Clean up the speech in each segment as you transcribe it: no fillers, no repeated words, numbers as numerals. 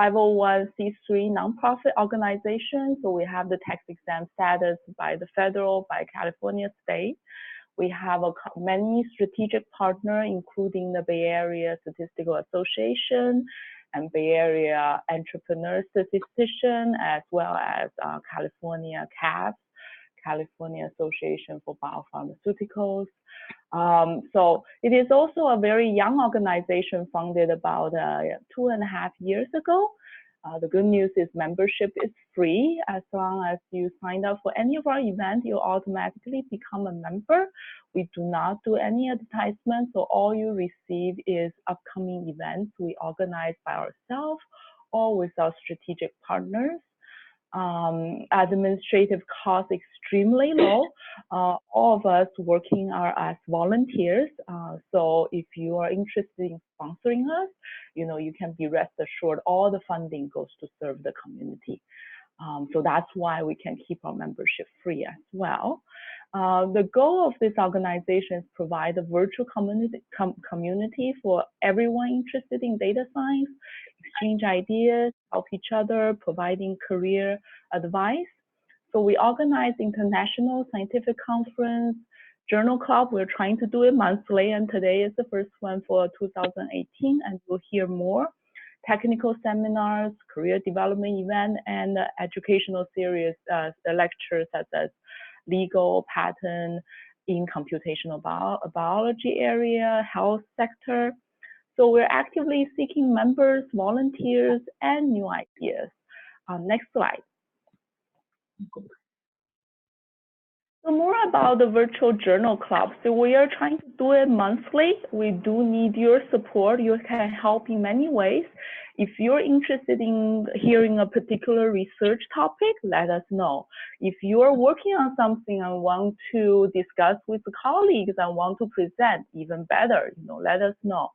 501c3 nonprofit organization. So we have the tax-exempt status by the federal, by California state. We have many strategic partners, including the Bay Area Statistical Association and Bay Area Entrepreneur Statistician, as well as California CAPS, California Association for Biopharmaceuticals. So it is also a very young organization founded about 2.5 years ago. The good news is membership is free. As long as you sign up for any of our events, you automatically become a member. We do not do any advertisement, so all you receive is upcoming events we organize by ourselves or with our strategic partners. Administrative costs extremely low. All of us working are as volunteers. So if you are interested in sponsoring us, you can be rest assured all the funding goes to serve the community. So that's why we can keep our membership free as well. The goal of this organization is provide a virtual community for everyone interested in data science, exchange ideas, help each other, providing career advice. So we organize international scientific conference, journal club. We're trying to do it monthly, and today is the first one for 2018, and we'll hear more. Technical seminars, career development event, and educational series, lectures such as legal, patent, in computational biology area, health sector. So we're actively seeking members, volunteers, and new ideas. Next slide. So more about the virtual journal club. So we are trying to do it monthly. We do need your support. You can help in many ways. If you're interested in hearing a particular research topic, let us know. If you are working on something and want to discuss with colleagues and want to present, even better, let us know.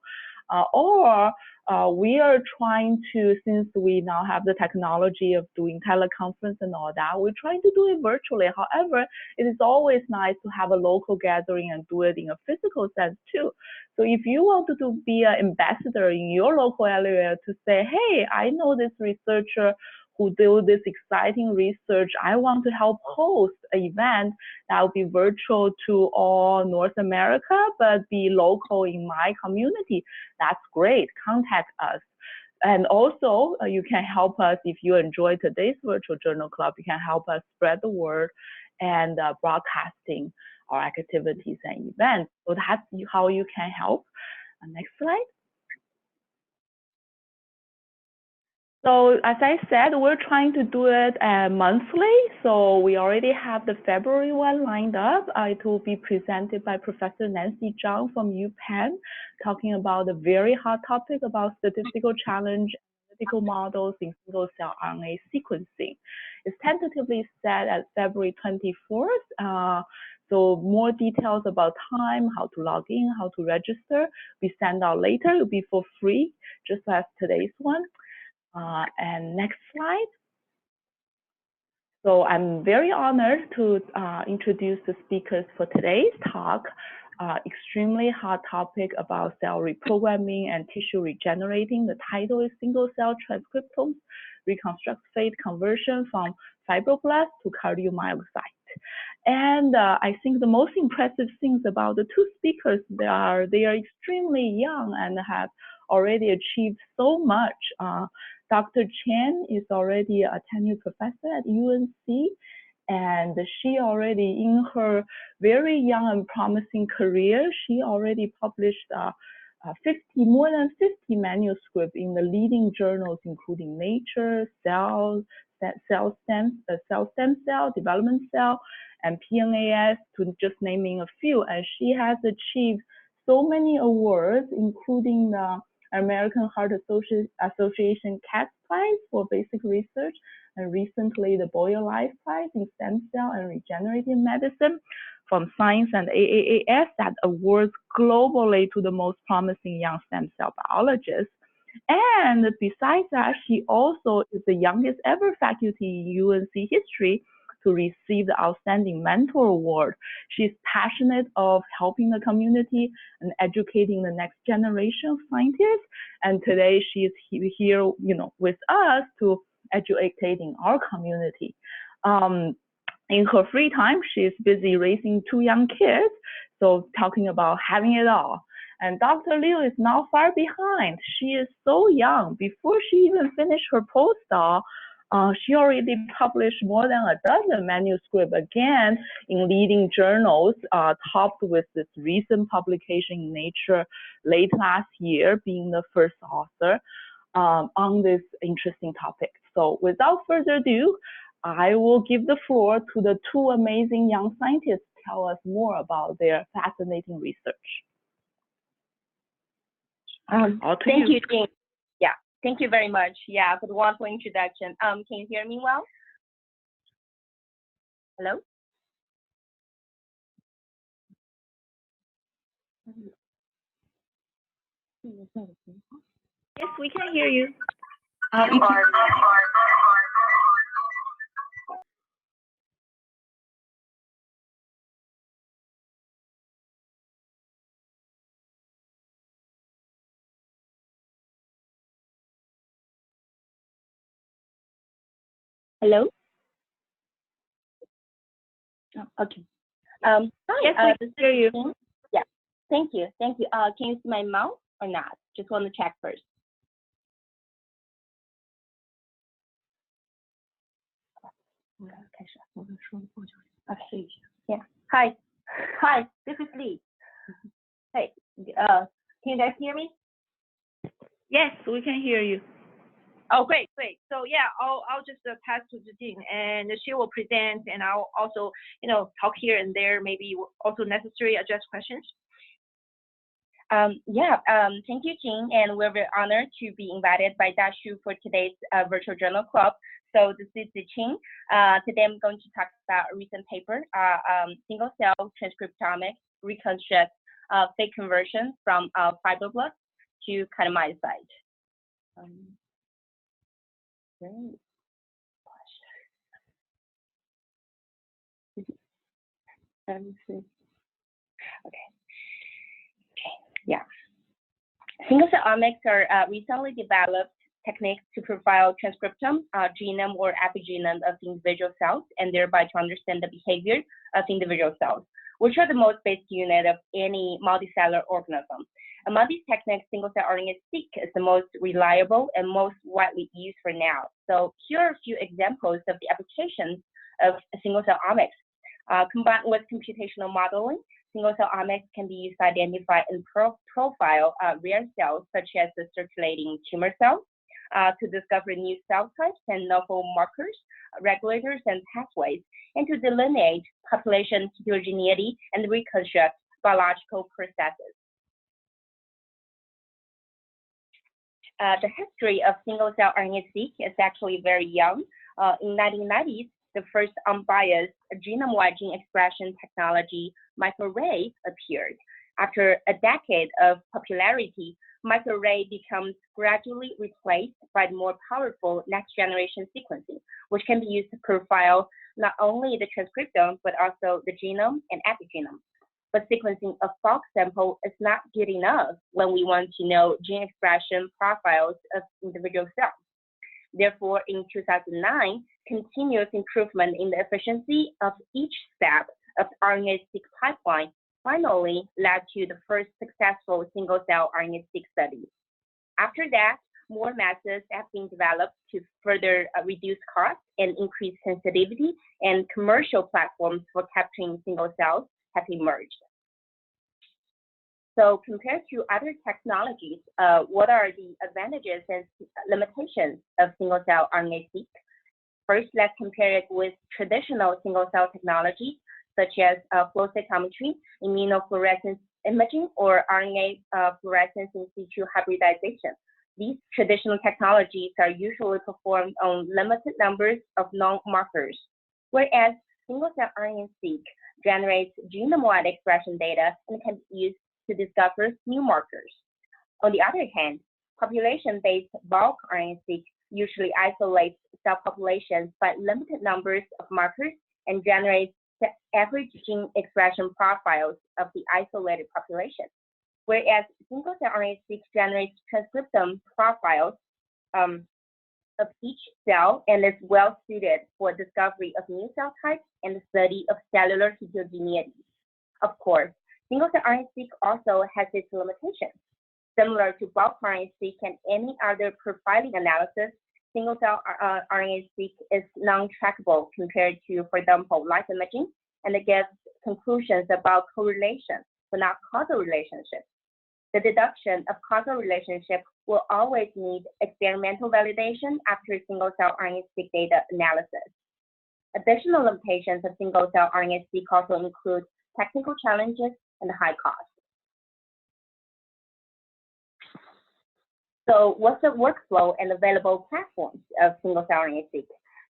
We are trying to, since we now have the technology of doing teleconference and all that, we're trying to do it virtually. However, it is always nice to have a local gathering and do it in a physical sense too. So if you want to be an ambassador in your local area to say, hey, I know this researcher who do this exciting research, I want to help host an event that will be virtual to all North America, but be local in my community. That's great. Contact us. And also, you can help us if you enjoy today's virtual journal club. You can help us spread the word and broadcasting our activities and events. So that's how you can help. Next slide. So as I said, we're trying to do it monthly. So we already have the February one lined up. It will be presented by Professor Nancy Zhang from UPenn, talking about a very hot topic about statistical challenge, analytical models in single-cell RNA sequencing. It's tentatively set at February 24th. So more details about time, how to log in, how to register, we send out later. It'll be for free, just as today's one. And next slide. So I'm very honored to introduce the speakers for today's talk. Extremely hot topic about cell reprogramming and tissue regenerating. The title is single-cell transcriptomes, reconstruct fate conversion from fibroblast to cardiomyocyte. And I think the most impressive things about the two speakers, they are extremely young and have already achieved so much. Dr. Chen is already a tenured professor at UNC, and she already, in her very young and promising career, she already published more than 50 manuscripts in the leading journals, including Nature, Cell Stem Cell, Development Cell, and PNAS, to just naming a few. And she has achieved so many awards, including the American Heart Association CATS Prize for basic research, and recently the Boyle Life Prize in stem cell and regenerative medicine from Science and AAAS that awards globally to the most promising young stem cell biologists. And besides that, she also is the youngest ever faculty in UNC history to receive the Outstanding Mentor Award. She's passionate of helping the community and educating the next generation of scientists. And today she's here, with us to educating our community. In her free time, she's busy raising 2 young kids, so talking about having it all. And Dr. Liu is not far behind. She is so young. Before she even finished her postdoc, she already published more than a dozen manuscripts, again, in leading journals, topped with this recent publication in Nature late last year, being the first author on this interesting topic. So without further ado, I will give the floor to the 2 amazing young scientists to tell us more about their fascinating research. Thank you, Jing. Yeah, thank you very much. Yeah, for the wonderful introduction. Can you hear me well? Hello? Yes, we can hear you. Hello? Oh, okay. Hi, yes, we can hear you. Yeah, thank you. Thank you. Can you see my mouse or not? Just want to check first. Okay. Yeah. Hi. Hi, this is Lee. Hey, can you guys hear me? Yes, we can hear you. Oh, great. So yeah, I'll just pass to Jing, and she will present, and I'll also, talk here and there, maybe also necessary address questions. Thank you, Jing, and we're very honored to be invited by Dashu for today's virtual journal club. So this is Jing. Today I'm going to talk about a recent paper, single-cell transcriptomics reconstructs fake conversion from fibroblast to cardiomyocyte. Great. Let me see. Okay. Yeah. Single-cell omics are recently developed techniques to profile transcriptome, genome, or epigenome of individual cells, and thereby to understand the behavior of individual cells, which are the most basic unit of any multicellular organism. Among these techniques, single-cell RNA-seq is the most reliable and most widely used for now. So here are a few examples of the applications of single-cell omics. Combined with computational modeling, single-cell omics can be used to identify and profile rare cells, such as the circulating tumor cells, to discover new cell types and novel markers, regulators, and pathways, and to delineate population heterogeneity and reconstruct biological processes. The history of single-cell RNA-seq is actually very young. In 1990s, the first unbiased genome-wide gene expression technology, microarray, appeared. After a decade of popularity, microarray becomes gradually replaced by the more powerful next-generation sequencing, which can be used to profile not only the transcriptome, but also the genome and epigenome. But sequencing a bulk sample is not good enough when we want to know gene expression profiles of individual cells. Therefore, in 2009, continuous improvement in the efficiency of each step of the RNA-seq pipeline finally led to the first successful single-cell RNA-seq studies. After that, more methods have been developed to further reduce costs and increase sensitivity, and commercial platforms for capturing single cells have emerged. So compared to other technologies, what are the advantages and limitations of single-cell RNA-seq? First, let's compare it with traditional single-cell technologies, such as flow cytometry, immunofluorescence imaging, or RNA fluorescence in situ hybridization. These traditional technologies are usually performed on limited numbers of known markers, whereas single-cell RNA-seq generates genome-wide expression data and can be used to discover new markers. On the other hand, population-based bulk RNA-seq usually isolates cell populations by limited numbers of markers and generates the average gene expression profiles of the isolated population, whereas single-cell RNA-seq generates transcriptome profiles of each cell and is well suited for discovery of new cell types and the study of cellular heterogeneity. Of course, single-cell RNA-seq also has its limitations. Similar to bulk RNA-seq and any other profiling analysis, single-cell RNA-seq is non-trackable compared to, for example, light imaging, and it gives conclusions about correlation, but not causal relationships. The deduction of causal relationship will always need experimental validation after single-cell RNA-seq data analysis. Additional limitations of single-cell RNA-seq also include technical challenges and high cost. So what's the workflow and available platforms of single-cell RNA-seq?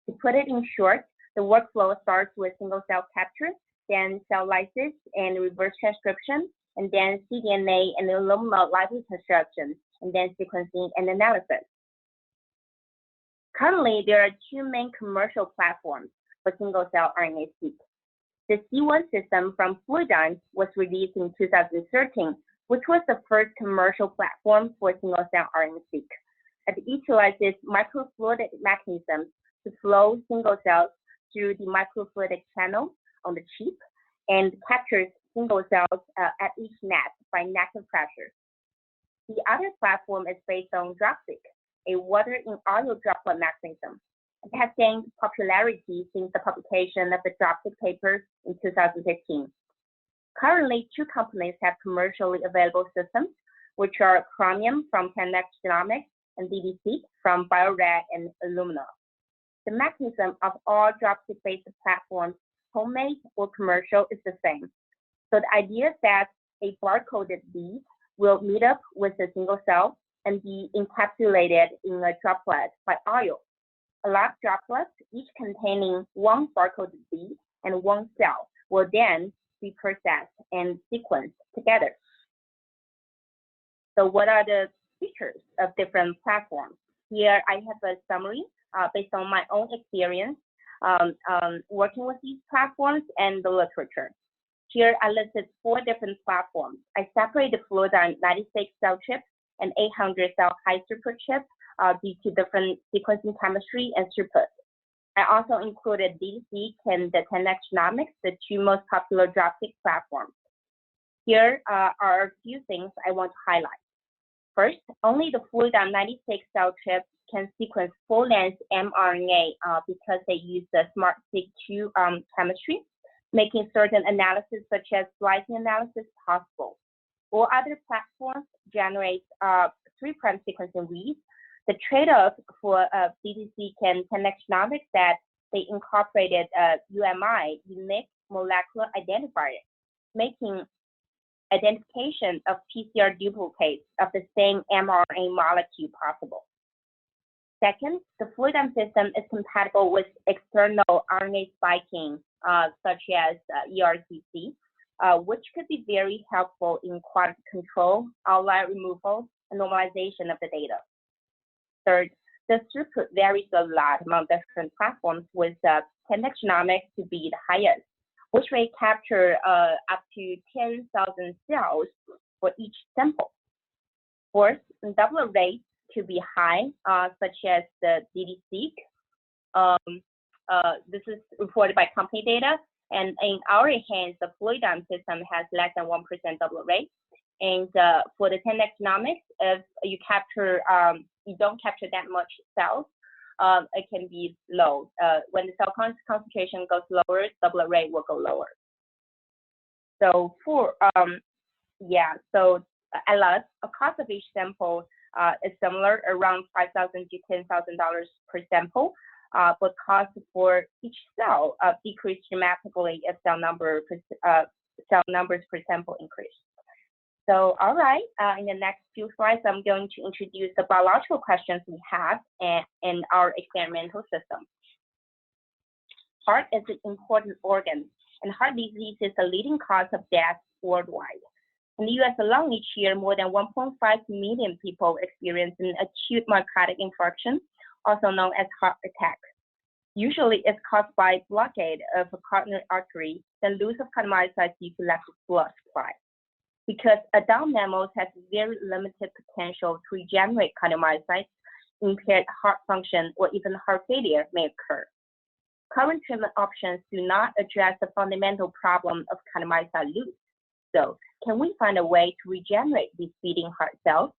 To put it in short, the workflow starts with single-cell capture, then cell lysis and reverse transcription, and then cDNA and Illumina live reconstruction, and then sequencing and analysis. Currently, there are two main commercial platforms for single-cell RNA-seq. The C1 system from Fluidigm was released in 2013, which was the first commercial platform for single-cell RNA-seq. It utilizes microfluidic mechanisms to flow single cells through the microfluidic channel on the chip and captures single cells at each net by negative pressure. The other platform is based on Dropsic, a water in oil droplet mechanism. It has gained popularity since the publication of the Dropsic paper in 2015. Currently, two companies have commercially available systems, which are Chromium from 10x Genomics and DDSeq from Bio-Rad and Illumina. The mechanism of all Dropsic-based platforms, homemade or commercial, is the same. So the idea is that a barcoded bead will meet up with a single cell and be encapsulated in a droplet by oil. A lot of droplets, each containing one barcoded bead and one cell, will then be processed and sequenced together. So what are the features of different platforms? Here I have a summary based on my own experience working with these platforms and the literature. Here I listed 4 different platforms. I separated Fluidigm 96 cell chip and 800 cell high throughput chip due to different sequencing chemistry and throughput. I also included DDSeq and the 10x Genomics, the 2 most popular Dropsic platforms. Here are a few things I want to highlight. First, only the Fluidigm 96 cell chip can sequence full-length mRNA because they use the SmartSeq2 chemistry, making certain analysis such as splicing analysis possible. All other platforms generate 3' sequencing reads. The trade-off for DDSeq and 10x Genomics that they incorporated UMI, unique molecular identifier, making identification of PCR duplicates of the same mRNA molecule possible. Second, the Fluidigm system is compatible with external RNA spiking, such as ERCC, which could be very helpful in quality control, outlier removal, and normalization of the data. Third, the throughput varies a lot among different platforms, with 10x Genomics to be the highest, which may capture up to 10,000 cells for each sample. Fourth, doublet rates to be high, such as the DDSeq. This is reported by company data, and in our hands, the Fluidigm system has less than 1% doublet rate. And for the 10x Genomics, if you capture, you don't capture that much cells, it can be low. When the cell concentration goes lower, doublet rate will go lower. So for so at last, a cost of each sample is similar, around $5,000 to $10,000 per sample, but cost for each cell decreased dramatically if cell numbers per sample increase. So, all right, in the next few slides, I'm going to introduce the biological questions we have in our experimental system. Heart is an important organ, and heart disease is the leading cause of death worldwide. In the US alone, each year, more than 1.5 million people experience an acute myocardial infarction, also known as heart attack. Usually, it's caused by blockade of a coronary artery, the loss of cardiomyocytes due to lack of blood supply. Because adult mammals have very limited potential to regenerate cardiomyocytes, impaired heart function or even heart failure may occur. Current treatment options do not address the fundamental problem of cardiomyocyte loss. So, can we find a way to regenerate these beating heart cells?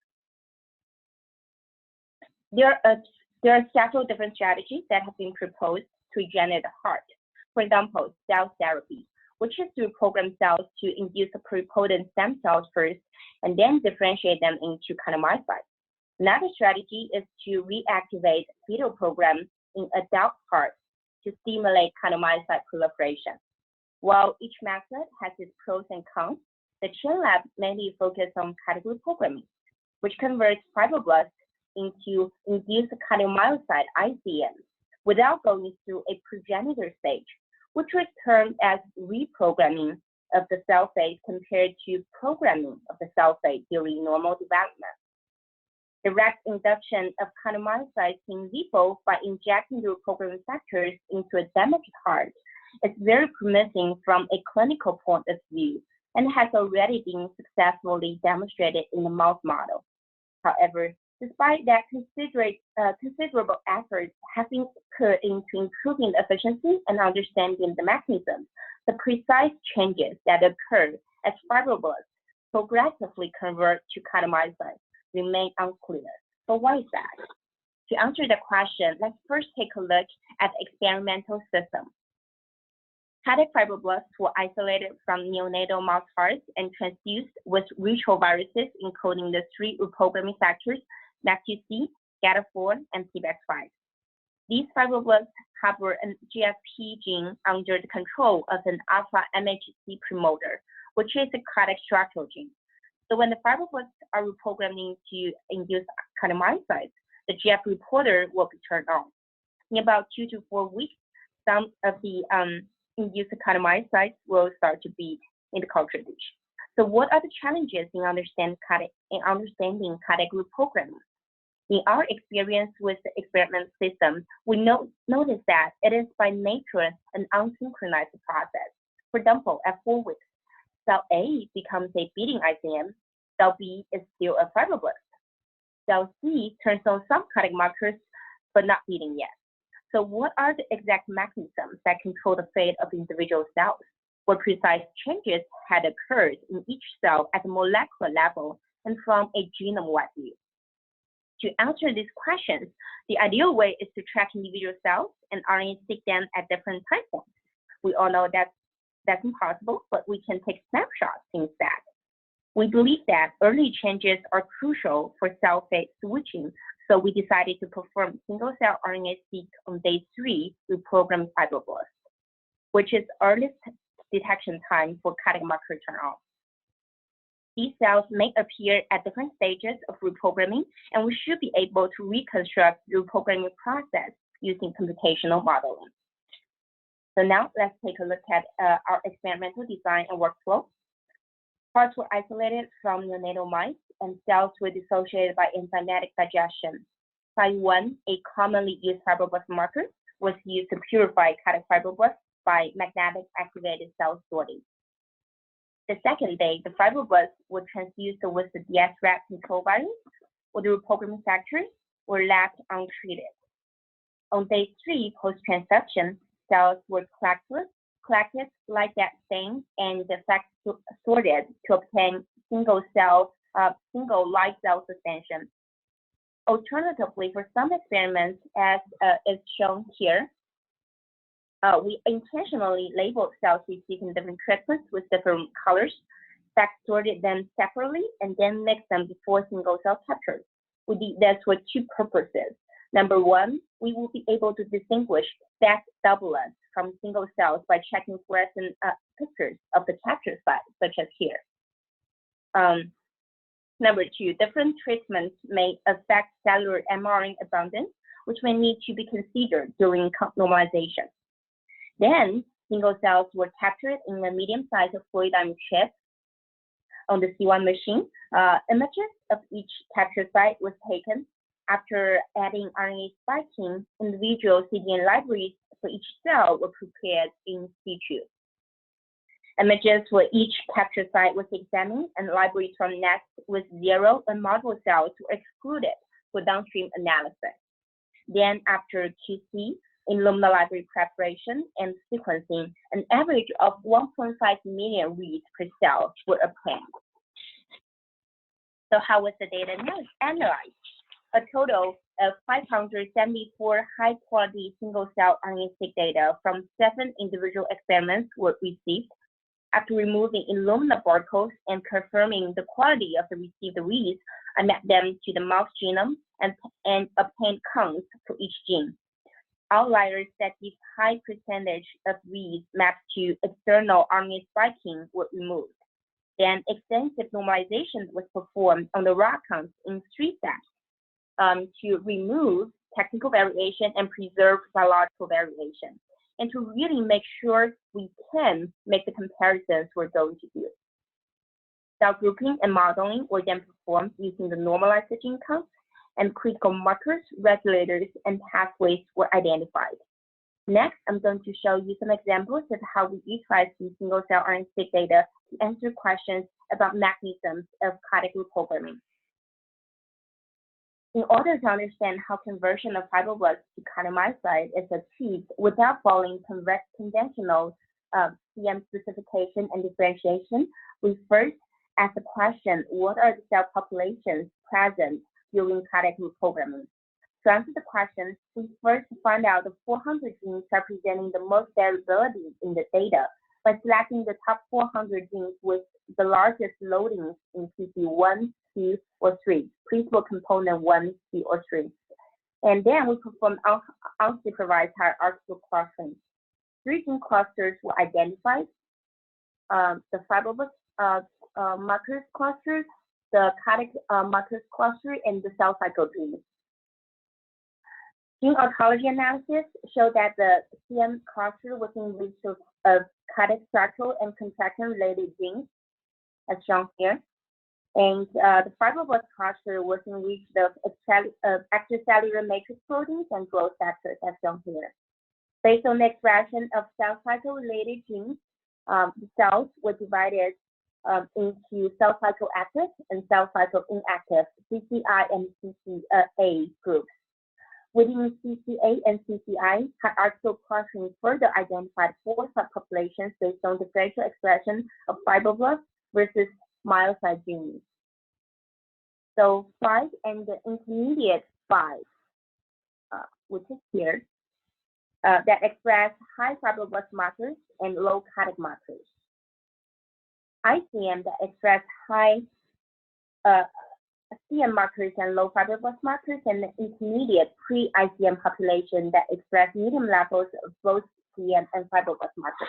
There are several different strategies that have been proposed to regenerate the heart. For example, cell therapy, which is to reprogram cells to induce pluripotent stem cells first and then differentiate them into cardiomyocytes. Another strategy is to reactivate fetal program in adult hearts to stimulate cardiomyocyte proliferation. While each method has its pros and cons, the Chen lab mainly focused on cardiac reprogramming, which converts fibroblasts into induced cardiomyocyte ICMs without going through a progenitor stage, which was termed as reprogramming of the cell phase compared to programming of the cell phase during normal development. Direct induction of cardiomyocytes in vivo by injecting the reprogramming factors into a damaged heart is very promising from a clinical point of view and has already been successfully demonstrated in the mouse model. However, despite that, considerable efforts have been put into improving the efficiency and understanding the mechanism, the precise changes that occur as fibroblasts progressively convert to cardiomyocytes remain unclear. But why is that? To answer the question, let's first take a look at the experimental system. Cardiac fibroblasts were isolated from neonatal mouse hearts and transfused with retroviruses encoding the three reprogramming factors MAC2C, GATA4, and PBX5. These fibroblasts harbor a GFP gene under the control of an alpha MHC promoter, which is a cardiac structural gene. So when the fibroblasts are reprogramming to induce cardiomyocytes, the GF reporter will be turned on. In about 2 to 4 weeks, some of the induced cardiomyocytes will start to beat in the culture dish. So what are the challenges in understanding cardiac reprogramming? In our experience with the experiment system, we notice that it is by nature an unsynchronized process. For example, at 4 weeks, cell A becomes a beating ICM, cell B is still a fibroblast. Cell C turns on some cardiac markers, but not beating yet. So what are the exact mechanisms that control the fate of individual cells? What precise changes had occurred in each cell at the molecular level and from a genome-wide view? To answer these questions, the ideal way is to track individual cells and RNA-seq them at different time points. We all know that that's impossible, but we can take snapshots instead. We believe that early changes are crucial for cell phase switching, so we decided to perform single-cell RNA-seq on day 3 reprogrammed fibroblasts, which is earliest detection time for cardiac marker turn-on. These cells may appear at different stages of reprogramming, and we should be able to reconstruct the reprogramming process using computational modeling. So now let's take a look at our experimental design and workflow. Parts were isolated from neonatal mice, and cells were dissociated by enzymatic digestion. Site 1, a commonly used fibroblast marker, was used to purify cardiac fibroblasts by magnetic activated cell sorting. The second day, the fibroblasts were transfused with the DS-RAP control virus, or the reprogramming factors were left untreated. On day 3, post-transduction, cells were collected like that stain and sorted to obtain single live cell suspension. Alternatively, for some experiments, as is shown here, we intentionally labeled cells receiving different treatments with different colors, sorted them separately, and then mixed them before single cell capture. We did this for 2 purposes. Number 1, we will be able to distinguish stacked doublets from single cells by checking fluorescent pictures of the capture site, such as here. Number 2, different treatments may affect cellular mRNA abundance, which may need to be considered during normalization. Then, single cells were captured in a medium-sized fluidized chip on the C1 machine. Images of each capture site was taken after adding RNA spiking, individual CDN libraries for each cell were prepared in situ. Images for each capture site was examined, and libraries from nests with 0 and multiple cells were excluded for downstream analysis. Then, after QC, Illumina library preparation and sequencing, an average of 1.5 million reads per cell were obtained. So how was the data analyzed? A total of 574 high-quality single-cell RNA-seq data from 7 individual experiments were received. After removing Illumina barcodes and confirming the quality of the received reads, I mapped them to the mouse genome and obtained counts for each gene. Outliers that give high percentage of reads mapped to external RNA spiking were removed. Then extensive normalization was performed on the raw counts in 3 steps to remove technical variation and preserve biological variation, and to really make sure we can make the comparisons we're going to do. Cell grouping and modeling were then performed using the normalized gene counts, and critical markers, regulators, and pathways were identified. Next, I'm going to show you some examples of how we utilize the single-cell RNA-seq data to answer questions about mechanisms of cardiac reprogramming. In order to understand how conversion of fibroblasts to cardiomyocyte is achieved without following conventional CM specification and differentiation, we first ask the question, what are the cell populations present during cardiac reprogramming? To answer the question, we first find out the 400 genes representing the most variability in the data by selecting the top 400 genes with the largest loadings in PC1, 2, or 3, principal component 1, 2, or 3. And then we perform unsupervised hierarchical clustering. 3 gene clusters were identified, the fibroblast markers cluster, the cardiac markers cluster, and the cell cycle genes. Gene ontology analysis showed that the CM cluster was enriched of cardiac structural and contraction-related genes, as shown here. And the fibroblast cluster was enriched of extracellular matrix proteins and growth factors, as shown here. Based on the expression of cell cycle-related genes, the cells were divided into cell cycle active and cell cycle inactive, CCI and CCA groups. Within CCA and CCI, hierarchical clustering further identified 4 subpopulations based on differential expression of fibroblasts versus myocyte genes. So 5 and the intermediate 5, which is here, that express high fibroblast markers and low cardiac markers. ICM that express high CM markers and low fibroblast markers, and the intermediate pre-ICM population that express medium levels of both CM and fibroblast markers.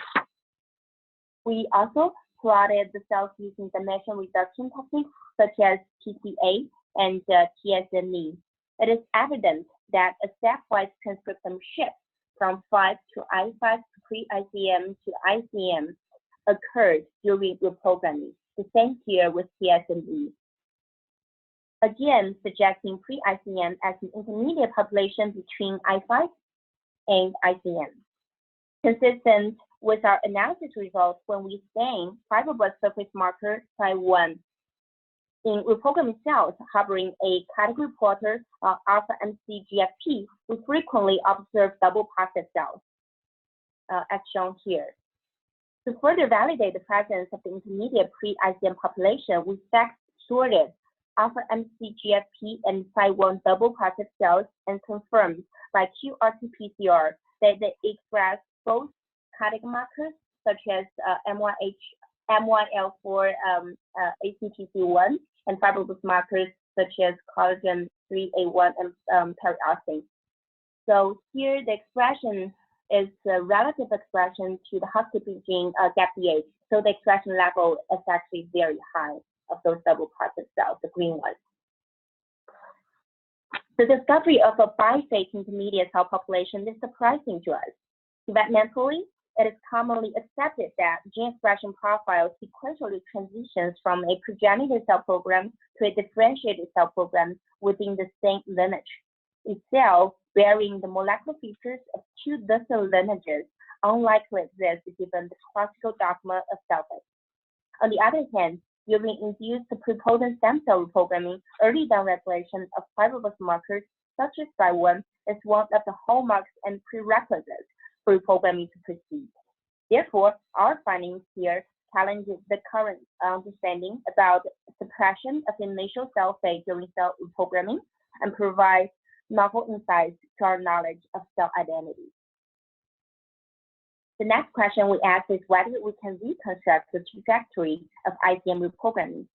We also plotted the cells using dimension reduction techniques such as TCA and TSME. It is evident that a stepwise transcriptome shift from 5 to I5 to pre-ICM to ICM occurred during reprogramming. The same here with TSME. Again, suggesting pre-ICM as an intermediate population between I5 and ICM. Consistent with our analysis results when we stain fibroblast surface marker Cy1 in reprogramming cells harboring a cardiac reporter alpha MCGFP, we frequently observe double positive cells, as shown here. To further validate the presence of the intermediate pre-ICM population, we fact-sorted alpha MCGFP and Cy1 double positive cells and confirmed by qRT-PCR that they express both cardiac markers such as M1L4 ACTC1 and fibroblast markers such as collagen 3A1 and periostin. So here the expression is the relative expression to the housekeeping gene GAPDH. So the expression level is actually very high of those double positive cells, the green ones. The discovery of a biphase intermediate cell population is surprising to us. Developmentally, it is commonly accepted that gene expression profile sequentially transitions from a progenitor cell program to a differentiated cell program within the same lineage. A cell bearing the molecular features of two distinct lineages unlikely exists given the classical dogma of cell phase. On the other hand, during induced pluripotent stem cell reprogramming, early downregulation of fibroblast markers such as SPY1 is one of the hallmarks and prerequisites for reprogramming to proceed. Therefore, our findings here challenge the current understanding about suppression of initial cell fate during cell reprogramming and provide novel insights to our knowledge of cell identity. The next question we ask is whether we can reconstruct the trajectory of ICM reprogramming.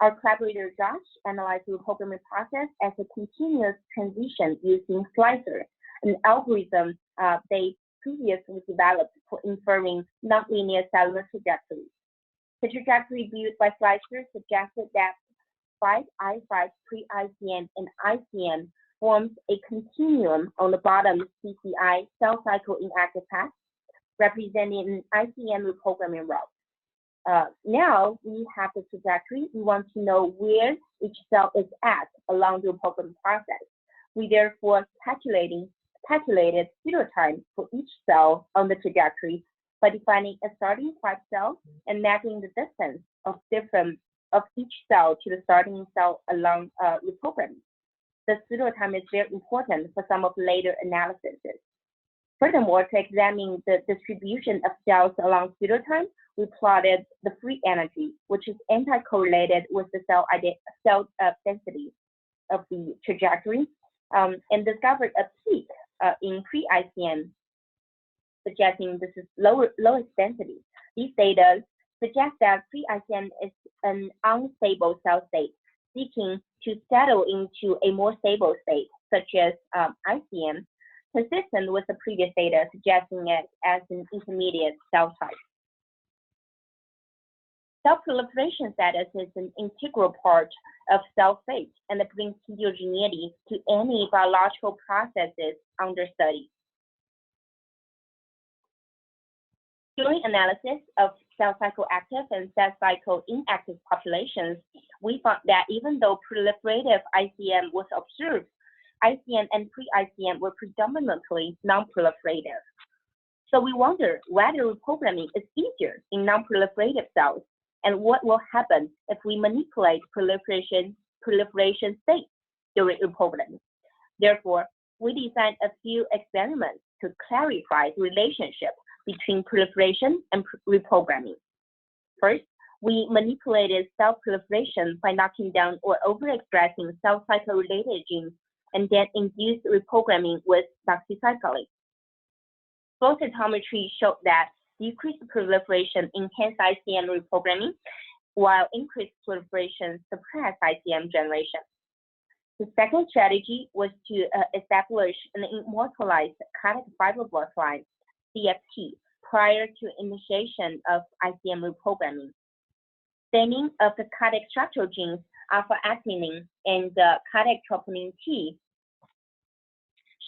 Our collaborator Josh analyzed the reprogramming process as a continuous transition using Slicer, an algorithm they previously developed for inferring nonlinear cellular trajectories. The trajectory viewed by Slicer suggested that 5I5 pre-ICM and ICM forms a continuum on the bottom CCI cell cycle inactive path, representing an ICM reprogramming route. Now we have the trajectory. We want to know where each cell is at along the reprogramming process. We therefore calculated pseudo time for each cell on the trajectory by defining a starting 5 cell and mapping the distance of each cell to the starting cell along reprogramming. The pseudo time is very important for some of later analyses. Furthermore, to examine the distribution of cells along pseudo time, we plotted the free energy, which is anti-correlated with the cell density of the trajectory, and discovered a peak in pre-ICM, suggesting this is lowest density. These data suggest that pre-ICM is an unstable cell state, seeking to settle into a more stable state, such as ICM, consistent with the previous data suggesting it as an intermediate cell type. Cell proliferation status is an integral part of cell fate and brings heterogeneity to any biological processes under study. During analysis of cell cycle active and cell cycle inactive populations, we found that even though proliferative ICM was observed, ICM and pre-ICM were predominantly non-proliferative. So we wonder whether reprogramming is easier in non-proliferative cells and what will happen if we manipulate proliferation states during reprogramming. Therefore, we designed a few experiments to clarify the relationship between proliferation and reprogramming. First, we manipulated cell proliferation by knocking down or overexpressing cell cycle-related genes and then induced reprogramming with doxycycline. Flow cytometry showed that decreased proliferation enhanced ICM reprogramming, while increased proliferation suppressed ICM generation. The second strategy was to establish an immortalized cardiac fibroblast line, CFT, prior to initiation of ICM reprogramming. Staining of the cardiac structural genes alpha-actinin and cardiac troponin T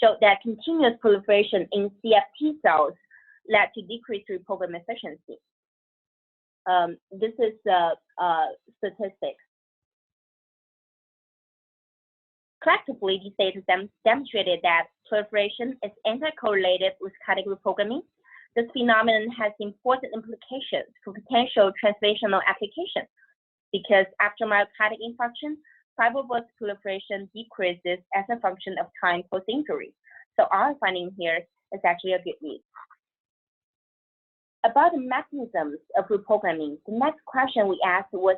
showed that continuous proliferation in CFT cells led to decreased reprogram efficiency. This is statistics. Collectively, these data demonstrated that proliferation is anti-correlated with cardiac reprogramming. This phenomenon has important implications for potential translational applications because after myocardial infarction, fibroblast proliferation decreases as a function of time post-injury. So our finding here is actually a good news. About the mechanisms of reprogramming, the next question we asked was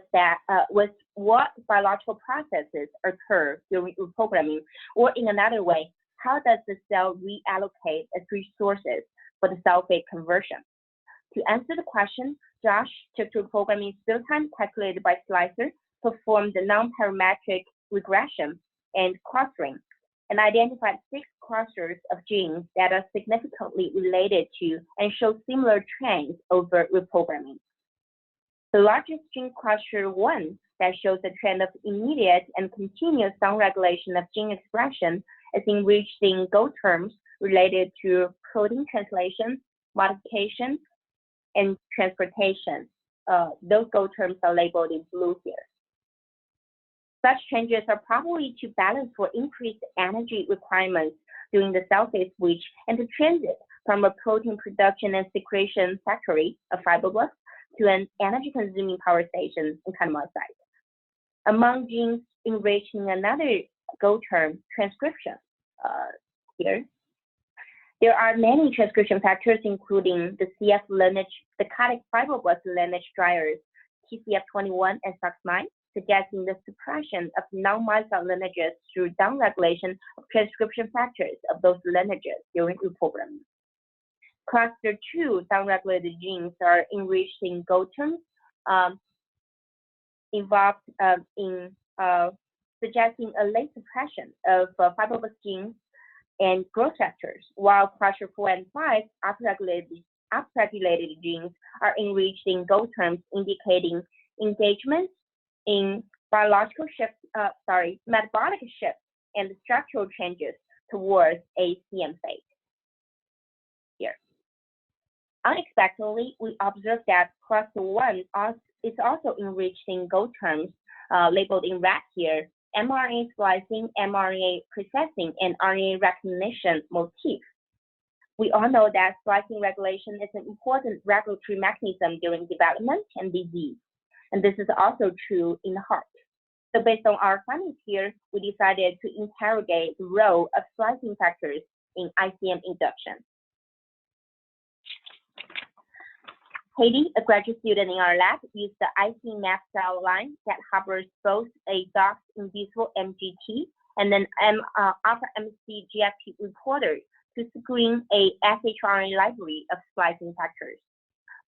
what biological processes occur during reprogramming, or in another way, how does the cell reallocate its resources for the cell fate conversion? To answer the question, Josh took reprogramming field time calculated by Slicer, performed the non-parametric regression and clustering, and identified 6 clusters of genes that are significantly related to and show similar trends over reprogramming. The largest gene cluster 1 that shows a trend of immediate and continuous downregulation of gene expression is enriched in GO terms related to protein translation, modification, and transportation. Those goal terms are labeled in blue here. Such changes are probably to balance for increased energy requirements during the cell phase switch and to transit from a protein production and secretion factory, a fibroblast, to an energy-consuming power station in cardiomyocyte. Among genes enriched in another goal term, transcription, here, there are many transcription factors, including the CF lineage, the cardiac fibroblast lineage drivers, TCF21 and SOX9, suggesting the suppression of non-myocyte lineages through downregulation of transcription factors of those lineages during reprogramming. Cluster 2 downregulated genes are enriched in goal terms, involved in suggesting a late suppression of fibroblast genes and growth factors, while cluster 4 and 5 upregulated genes are enriched in goal terms, indicating engagement in metabolic shifts and structural changes towards a CM phase. Here. Unexpectedly, we observed that cluster 1 is also enriched in goal terms, labeled in red here, mRNA splicing, mRNA processing, and RNA recognition motifs. We all know that splicing regulation is an important regulatory mechanism during development and disease, and this is also true in the heart. So based on our findings here, we decided to interrogate the role of splicing factors in ICM induction. Katie, a graduate student in our lab, used the IC-map cell line that harbors both a DOX-inducible MGT and an alpha-MC GFP reporter to screen a shRNA library of splicing factors.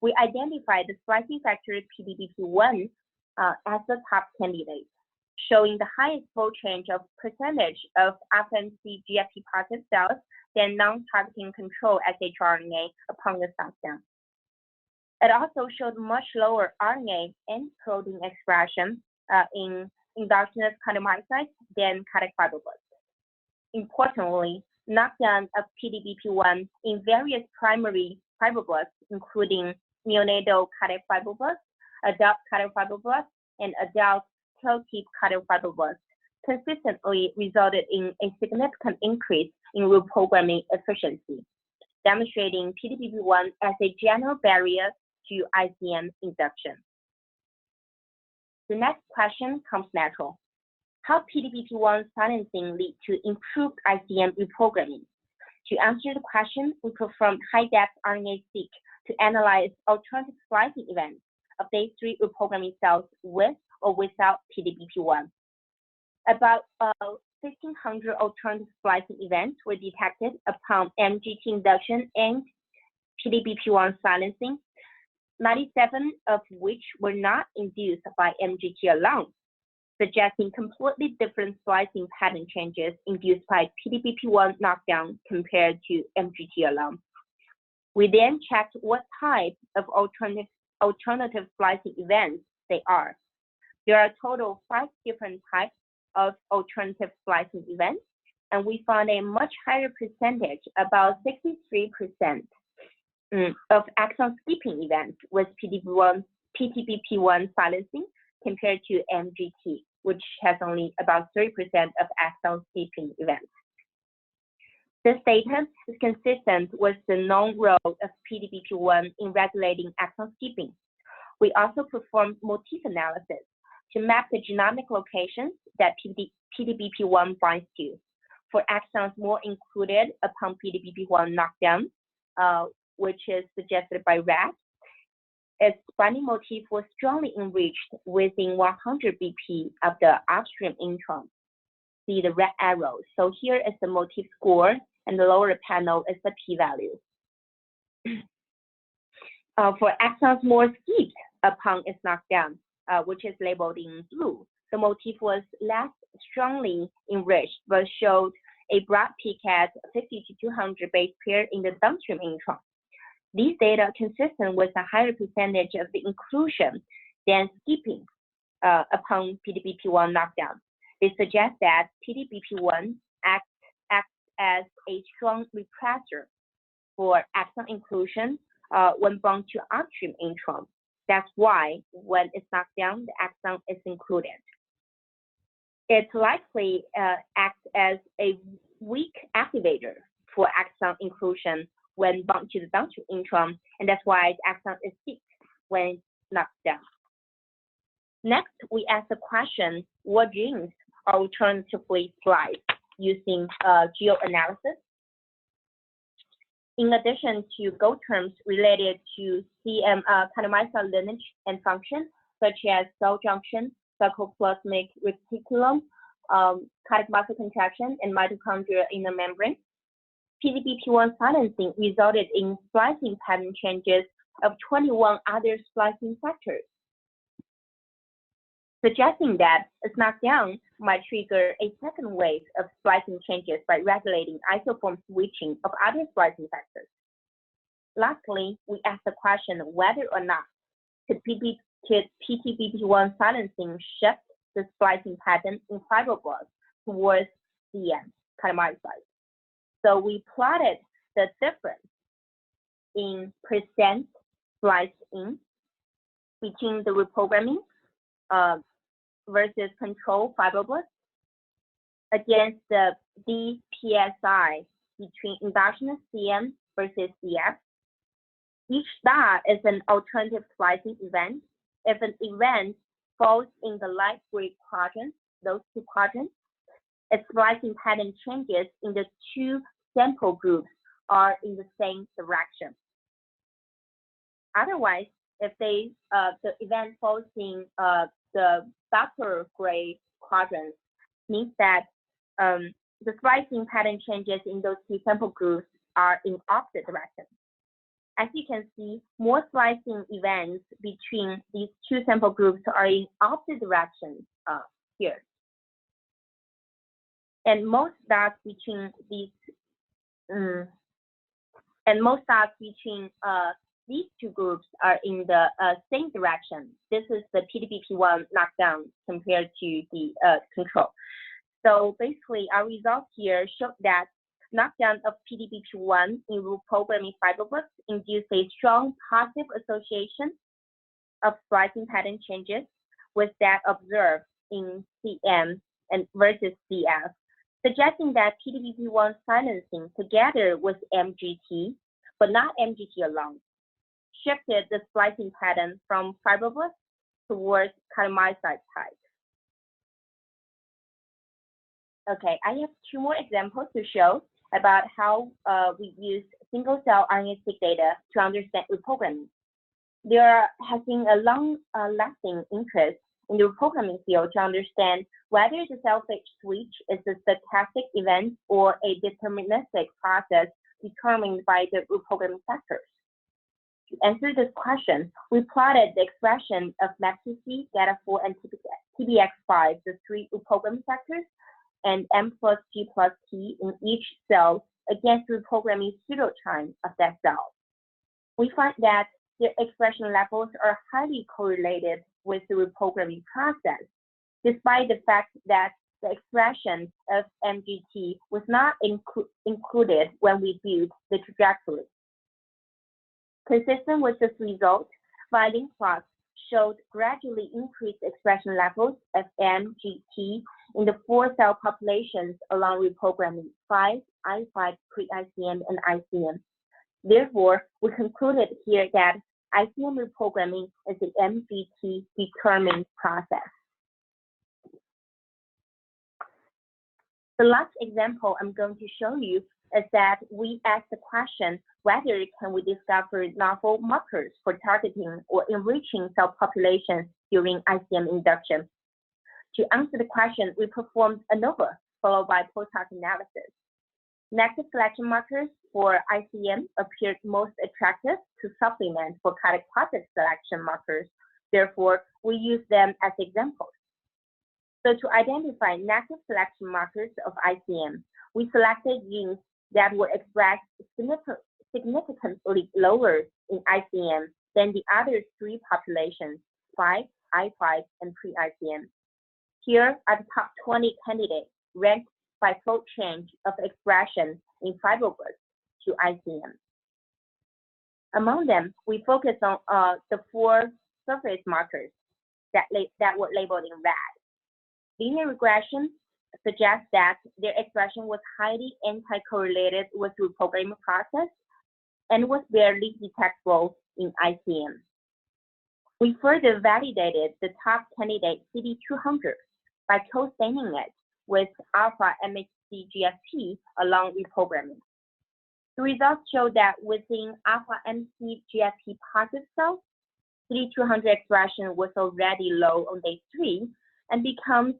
We identified the splicing factor PDBP1 as the top candidate, showing the highest fold change of percentage of alpha-MC GFP positive cells than non-targeting control shRNA upon the knockdown. It also showed much lower RNA and protein expression in endogenous cardiomyocytes than cardiac fibroblasts. Importantly, knockdown of PDBP1 in various primary fibroblasts, including neonatal cardiac fibroblasts, adult cardiac fibroblasts, and adult tail-tip cardiac fibroblasts, consistently resulted in a significant increase in reprogramming efficiency, demonstrating PDBP1 as a general barrier to ICM induction. The next question comes natural. How PDBP1 silencing lead to improved ICM reprogramming? To answer the question, we performed high-depth RNA-seq to analyze alternative splicing events of day 3 reprogramming cells with or without PDBP1. About 1,500 alternative splicing events were detected upon MGT induction and PDBP1 silencing, 97 of which were not induced by MGT alone, suggesting completely different splicing pattern changes induced by PDBP1 knockdown compared to MGT alone. We then checked what type of alternative splicing events they are. There are a total of 5 different types of alternative splicing events, and we found a much higher percentage, about 63%, of exon skipping events with PDBP1 silencing compared to MGT, which has only about 3% of exon skipping events. This data is consistent with the known role of PDBP1 in regulating exon skipping. We also performed motif analysis to map the genomic locations that PDBP1 binds to. For exons more included upon PDBP1 knockdown, which is suggested by red, its binding motif was strongly enriched within 100 BP of the upstream intron. See the red arrow. So here is the motif score, and the lower panel is the p-value. For exons more skipped upon its knockdown, which is labeled in blue, the motif was less strongly enriched, but showed a broad peak at 50 to 200 base pair in the downstream intron. These data are consistent with a higher percentage of the inclusion than skipping upon PDBP1 knockdown. They suggest that PDBP1 acts as a strong repressor for exon inclusion when bound to upstream intron. That's why when it's knocked down, the exon is included. It likely acts as a weak activator for exon inclusion when bound to the downstream intron, and that's why the exon is sick when it's knocked down. Next, we ask the question, what genes are alternatively spliced using geoanalysis? In addition to GO terms related to cardiomyocyte lineage and function, such as cell junction, sarcoplasmic reticulum, cardiac muscle contraction, and mitochondria in the membrane, PDBP1 silencing resulted in splicing pattern changes of 21 other splicing factors, suggesting that a knockdown might trigger a second wave of splicing changes by regulating isoform switching of other splicing factors. Lastly, we ask the question whether or not could PTBP1 silencing shift the splicing pattern in fibroblasts towards CM, cardiomyocyte. So we plotted the difference in percent spliced in between the reprogramming versus control fibroblasts against the DPSI between endogenous CM versus CF. Each star is an alternative splicing event. If an event falls in the light gray quadrants, those two quadrants, its splicing pattern changes in the two sample groups are in the same direction. Otherwise, if the event falls in the darker gray quadrants, means that the splicing pattern changes in those two sample groups are in opposite directions. As you can see, more splicing events between these two sample groups are in opposite directions here. And most dots between these these two groups are in the same direction. This is the PDBP1 knockdown compared to the control. So basically, our results here show that knockdown of PDBP1 in reprogramming fibroblasts induce a strong positive association of splicing pattern changes with that observed in CM and versus CF, suggesting that PDBP1 silencing together with MGT, but not MGT alone, shifted the splicing pattern from fibroblasts towards cardiomyocyte type. Okay, I have two more examples to show about how we use single-cell RNA-seq data to understand reprogramming. There has been a long-lasting interest in the reprogramming field to understand whether the cell phage switch is a stochastic event or a deterministic process determined by the reprogramming factors. To answer this question, we plotted the expression of MAP2C, GATA4, and TBX5, the three reprogramming factors, and M plus G plus T in each cell against the reprogramming pseudotime of that cell. We find that their expression levels are highly correlated with the reprogramming process, despite the fact that the expression of MGT was not included when we built the trajectory. Consistent with this result, finding plots showed gradually increased expression levels of MGT in the 4 cell populations along reprogramming 5, I5, pre-ICM, and ICM. Therefore, we concluded here that ICM reprogramming is the MGT determined process. The last example I'm going to show you is that we asked the question whether can we discover novel markers for targeting or enriching cell populations during ICM induction. To answer the question, we performed ANOVA followed by post-hoc analysis. Negative selection markers for ICM appeared most attractive to supplement for cardiac positive selection markers. Therefore, we use them as examples. So to identify negative selection markers of ICM, we selected genes that were expressed significantly lower in ICM than the other 3 populations, 5, I5, and pre-ICM. Here are the top 20 candidates ranked by fold change of expression in fibroblasts to ICM. Among them, we focus on the 4 surface markers that were labeled in red. Linear regression suggests that their expression was highly anti-correlated with the reprogramming process and was barely detectable in ICM. We further validated the top candidate CD200 by co-staining it with alpha MHC GFP along reprogramming. The results show that within alpha MHC GFP positive cells, CD200 expression was already low on day 3 and becomes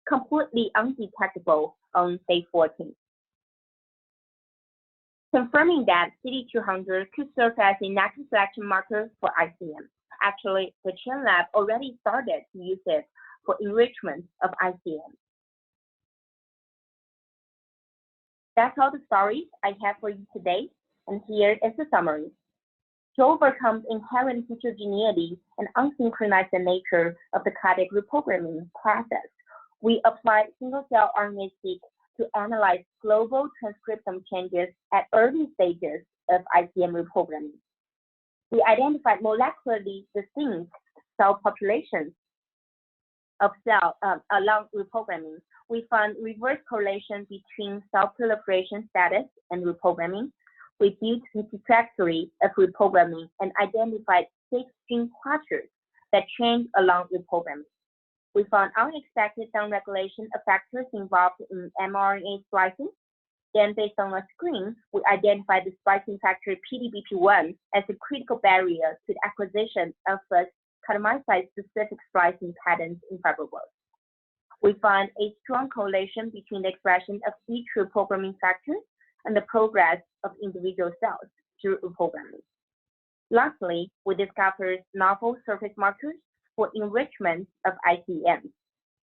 completely undetectable on day 14. Confirming that CD200 could serve as a natural selection marker for ICM. Actually, the Chen lab already started to use it for enrichment of ICM. That's all the stories I have for you today, and here is the summary. To overcome inherent heterogeneity and unsynchronized nature of the cardiac reprogramming process, we applied single-cell RNA-seq to analyze global transcriptome changes at early stages of ICM reprogramming. We identified molecularly distinct cell populations of cells along reprogramming. We found reverse correlation between cell proliferation status and reprogramming. We built the trajectory of reprogramming and identified 6 gene clusters that change along reprogramming. We found unexpected downregulation of factors involved in mRNA splicing. Then, based on a screen, we identified the splicing factor PDBP1 as a critical barrier to the acquisition of cardiomyocyte-specific splicing patterns in fibroblasts. We found a strong correlation between the expression of each reprogramming factor and the progress of individual cells through reprogramming. Lastly, we discovered novel surface markers for enrichment of ICM.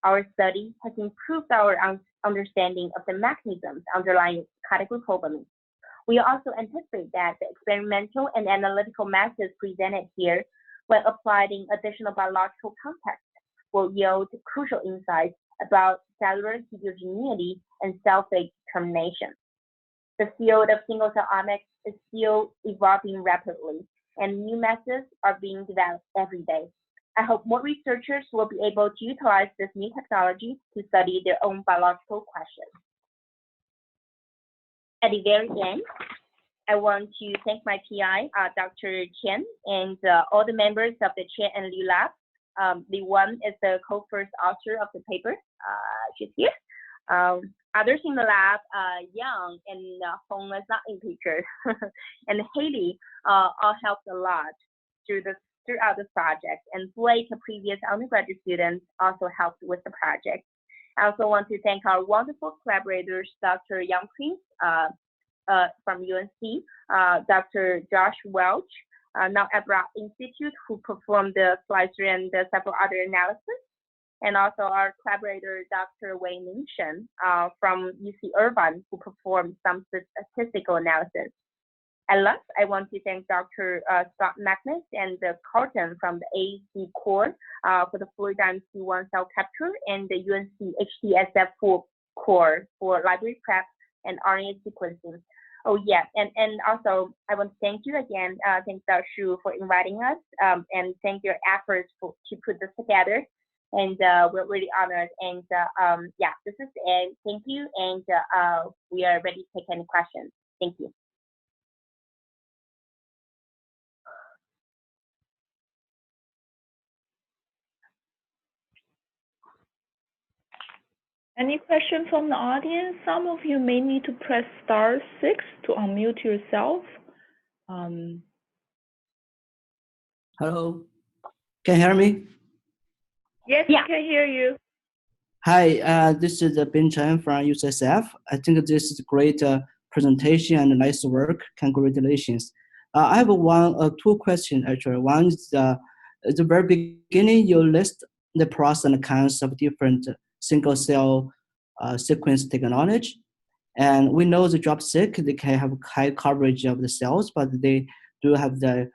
Our study has improved our understanding of the mechanisms underlying cardiac reprogramming. We also anticipate that the experimental and analytical methods presented here, when applied in additional biological contexts, will yield crucial insights about cellular heterogeneity and cell fate determination. The field of single-cell omics is still evolving rapidly, and new methods are being developed every day. I hope more researchers will be able to utilize this new technology to study their own biological questions. At the very end, I want to thank my PI, Dr. Chen, and all the members of the Chen and Liu lab. The one is the co-first author of the paper. She's here. Others in the lab, Yang and Hong is not in picture, and Haley all helped a lot throughout the project, and Blake, a previous undergraduate student, also helped with the project. I also want to thank our wonderful collaborators, Dr. Yang Prince from UNC, Dr. Josh Welch, now at Broad Institute, who performed the slicer and several other analysis, and also our collaborator, Dr. Wei Ningshen from UC Irvine, who performed some statistical analysis. At last, I want to thank Dr. Scott Magnus and Carlton from the AAC core for the Fluidine C1 cell capture, and the UNC HTSF4 core for library prep and RNA sequencing. Oh yeah, and also I want to thank you again, thank Dr. Shu for inviting us, and thank your efforts to put this together. And we're really honored. And yeah, this is the end. Thank you, and we are ready to take any questions. Thank you. Any questions from the audience? Some of you may need to press *6 to unmute yourself. Hello, can you hear me? Yes, yeah. I can hear you. Hi, this is Ben Chen from UCSF. I think this is a great presentation and nice work. Congratulations. I have two questions actually. One is at the very beginning, you list the pros and cons of different single cell sequence technology. And we know the drop-seq, they can have high coverage of the cells, but they do have the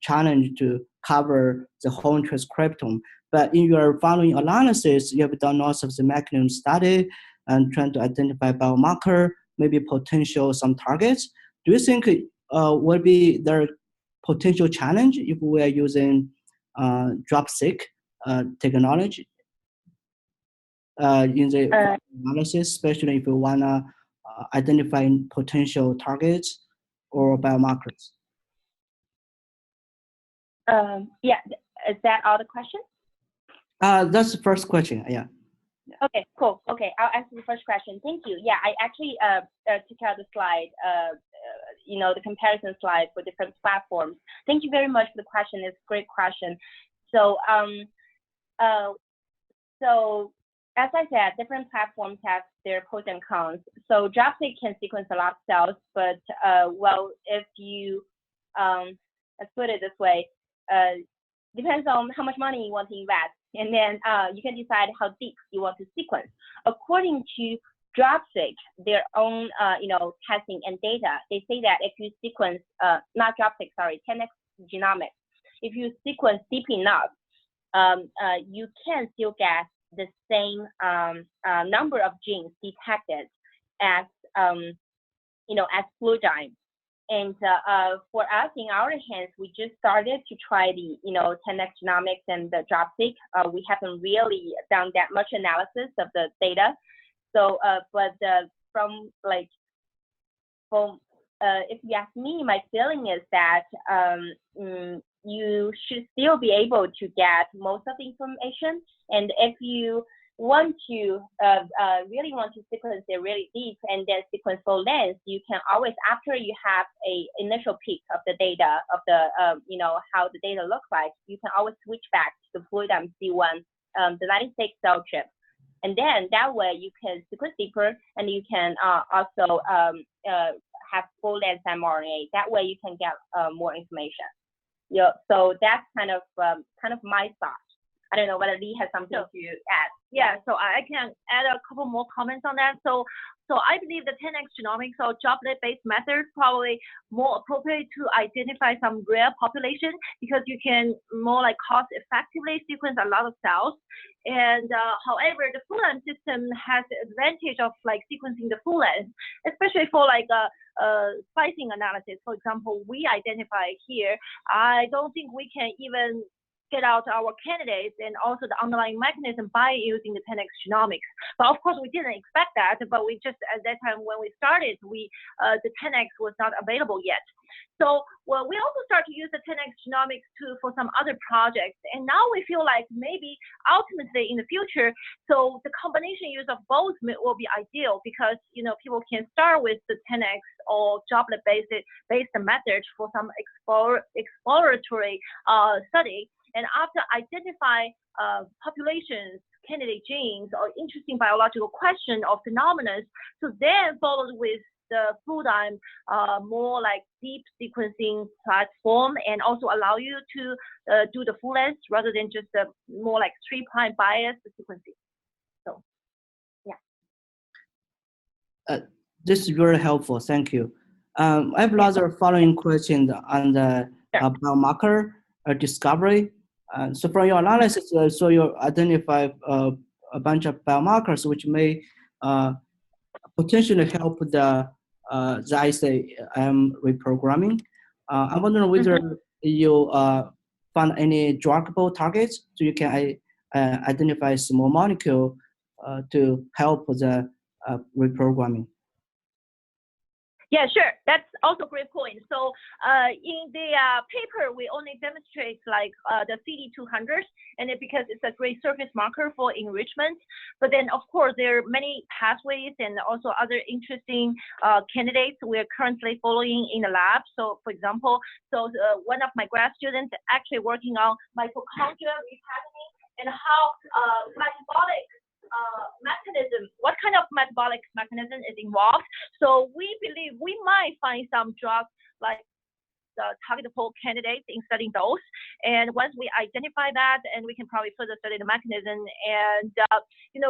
challenge to cover the whole transcriptome. But in your following analysis, you have done lots of the mechanism study and trying to identify biomarker, maybe potential some targets. Do you think will be there potential challenge if we are using drop-seq technology in the analysis, especially if you want to identify potential targets or biomarkers? Yeah, is that all the questions? That's the first question, yeah. Okay, cool. Okay, I'll answer the first question. Thank you. Yeah, I actually took out the slide, the comparison slide for different platforms. Thank you very much for the question. It's a great question. So, as I said, different platforms have their pros and cons. So dropseq can sequence a lot of cells, but well, if you let's put it this way, depends on how much money you want to invest, and then you can decide how deep you want to sequence. According to dropseq, their own testing and data, they say that if you sequence not dropseq, sorry, 10x genomics, if you sequence deep enough, you can still get the same number of genes detected as as Fluidigm. And for us, in our hands, we just started to try the 10x genomics and the dropseq. We haven't really done that much analysis of the data. So, but if you ask me, my feeling is that you should still be able to get most of the information. And if you want to really want to sequence it really deep and then sequence full length, you can always, after you have a initial peak of the data of the how the data looks like, you can always switch back to the Fluidigm C1, the 96 cell chip. And then that way you can sequence deeper, and you can also have full length mRNA. That way you can get more information. Yeah, so that's kind of my thought. I don't know whether Lee has something to add. Yeah, so I can add a couple more comments on that. So I believe the 10x genomics or droplet-based method probably more appropriate to identify some rare population, because you can more like cost effectively sequence a lot of cells. And however, the full length system has the advantage of like sequencing the full length, especially for like splicing analysis. For example, we identify here, I don't think we can even get out our candidates and also the underlying mechanism by using the 10x genomics. But of course, we didn't expect that, but we just, at that time when we started, the 10x was not available yet. So, well, we also start to use the 10x genomics for some other projects. And now we feel like maybe ultimately in the future, so the combination use of both will be ideal, because, people can start with the 10x or droplet-based method for some exploratory study. And after identify populations, candidate genes, or interesting biological question or phenomena, so then followed with the Fluidigm more like deep sequencing platform, and also allow you to do the full length rather than just the more like 3' bias sequencing. So, yeah. This is very helpful. Thank you. I have another following question on the biomarker discovery. So from your analysis, so you identify a bunch of biomarkers which may potentially help the ICM reprogramming. I'm wondering whether you found any druggable targets, so you can identify small molecule to help the reprogramming. Yeah, sure. That's also a great point. So in the paper, we only demonstrate like the CD200s, and because it's a great surface marker for enrichment. But then, of course, there are many pathways and also other interesting candidates we're currently following in the lab. So, for example, one of my grad students actually working on mitochondrial repatterning and how metabolic mechanism, what kind of metabolic mechanism is involved. So we believe we might find some drugs like the targetable candidates in studying those. And once we identify that, and we can probably further study the mechanism, and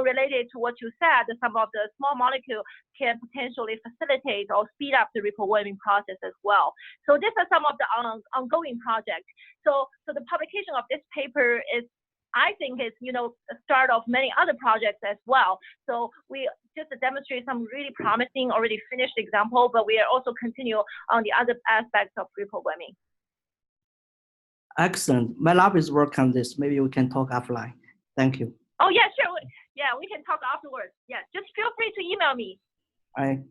related to what you said, some of the small molecule can potentially facilitate or speed up the reprogramming process as well. So these are some of the ongoing projects. So the publication of this paper is, I think, it's the start of many other projects as well. So we just demonstrate some really promising, already finished example, but we are also continue on the other aspects of reprogramming. Excellent. My lab is working on this. Maybe we can talk offline. Thank you. Oh yeah, sure. Yeah, we can talk afterwards. Yeah, just feel free to email me. I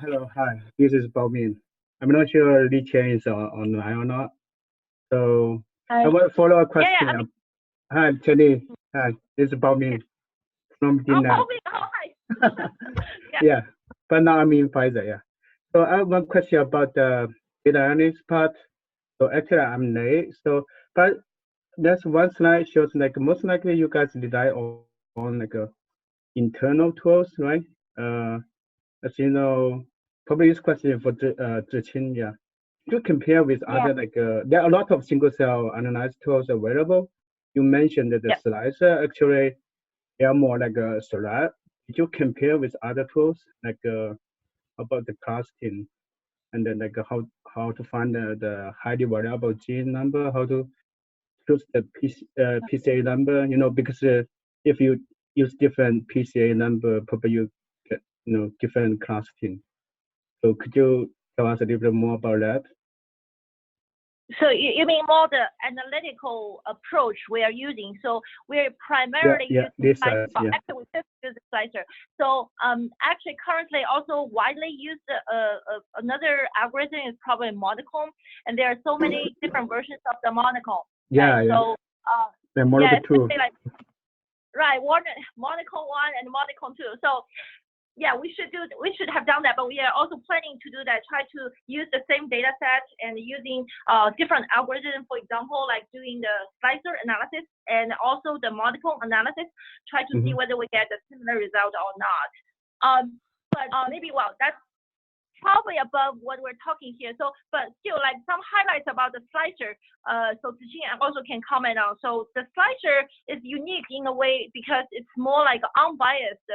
Hello, hi. This is Baomin. I'm not sure Li Qian is online or not. So Hi. I want to follow a question. Yeah. Hi, Jenny. Hi, this is Baomin from Oh, Dinam. hi. Yeah, but now I'm in Pfizer. Yeah. So I have one question about the data analysis part. So actually, I'm late. So, but there's one slide shows like most likely you guys rely on like internal tools, right? As you know, probably this question for Zhiqing, yeah. To compare with other like there are a lot of single cell analysis tools available. You mentioned that the slicer actually they are more like a select. Did you compare with other tools like about the clustering and then like how to find the highly variable gene number, how to choose the PCA number, you know, because if you use different PCA number, probably you get different clustering. So could you tell us a little bit more about that? So you mean more the analytical approach we are using? So we're primarily using slicer, but actually we just use the slicer. So actually currently also widely used another algorithm is probably monochrome, and there are so many different versions of the monochrome. So the monochrome two. Like, right, monochrome 1 and monochrome 2. So yeah, we should have done that, but we are also planning to do that. Try to use the same data set and using different algorithms. For example, like doing the slicer analysis and also the monochrome analysis. Try to see whether we get a similar result or not. But maybe that's probably above what we're talking here. So, but still, like some highlights about the slicer. So Zhiqing also can comment on. So the slicer is unique in a way because it's more like unbiased.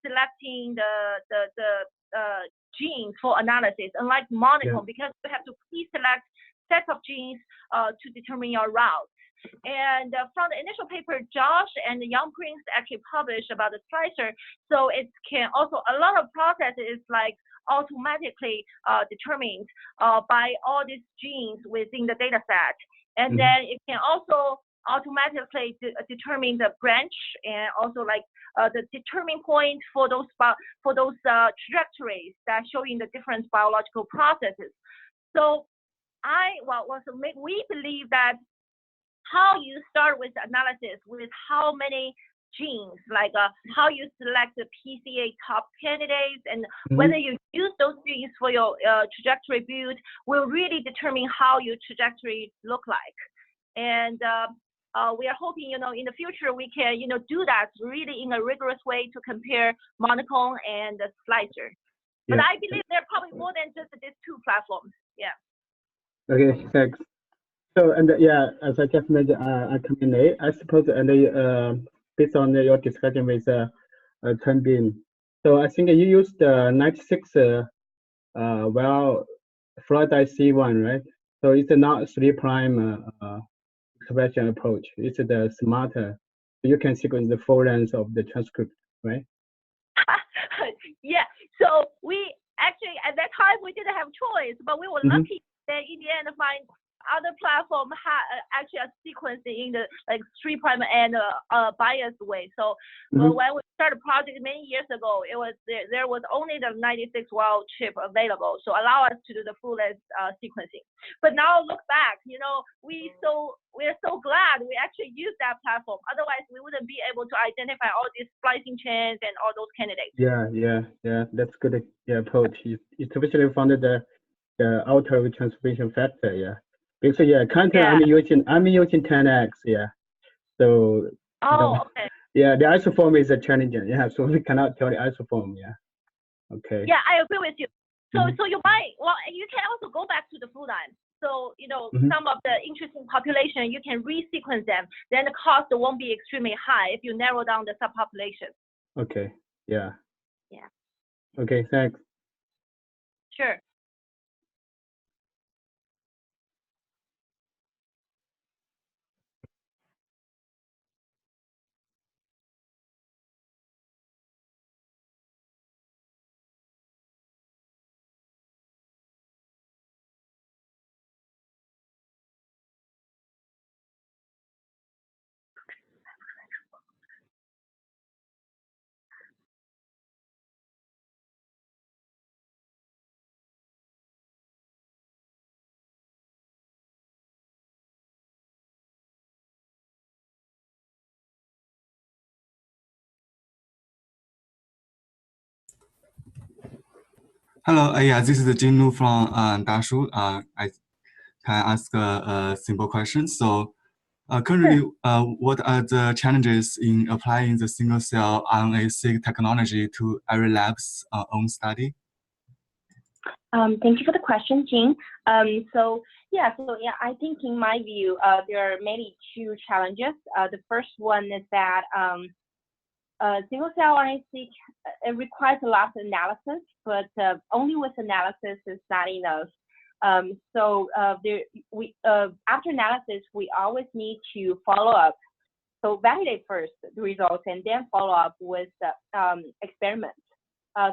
Selecting the genes for analysis, unlike monochrome, because we have to pre-select sets of genes to determine your route. And from the initial paper, Josh and Young Prince actually published about the slicer. So it can also, a lot of process is like automatically determined by all these genes within the data set. And then it can also automatically determine the branch and also like the determining point for those trajectories that showing the different biological processes. So we believe that how you start with analysis with how many genes, like how you select the PCA top candidates and whether you use those genes for your trajectory build will really determine how your trajectory look like. And we are hoping, in the future we can, do that really in a rigorous way to compare monochrome and the slicer. But I believe there are probably more than just these two platforms. Yeah. Okay, thanks. So, and as I just mentioned, I come in late, I suppose, and based on your discussion with Chen Bin, so I think you used the 96 Fluoride C1, right? So it's not 3' expression approach. It's the smarter. You can sequence the full length of the transcript, right? Yeah. So we actually at that time we didn't have choice, but we were lucky that in the end find other platform had actually a sequence in the like 3' and biased way. So when we started the project many years ago, it was there was only the 96 wild chip available, so allow us to do the full length sequencing. But now look back, we're so glad we actually used that platform. Otherwise, we wouldn't be able to identify all these splicing chains and all those candidates. Yeah. That's good approach. You especially found the outer transformation factor. Yeah. Because currently I'm using 10x. Yeah. So. Okay. Yeah, the isoform is a challenge. Yeah, so we cannot tell the isoform. Yeah. Okay. Yeah, I agree with you. So you might you can also go back to the full line. So some of the interesting population you can resequence them. Then the cost won't be extremely high if you narrow down the subpopulation. Okay. Yeah. Yeah. Okay. Thanks. Sure. Hello, yeah, this is Jinu from Dashu. I can ask a simple question. So, currently, what are the challenges in applying the single-cell RNA-seq technology to every lab's own study? Thank you for the question, Jean. So I think in my view, there are mainly two challenges. The first one is that single-cell RNA-seq it requires a lot of analysis, but only with analysis is not enough. After analysis, we always need to follow up. So validate first the results and then follow up with experiments.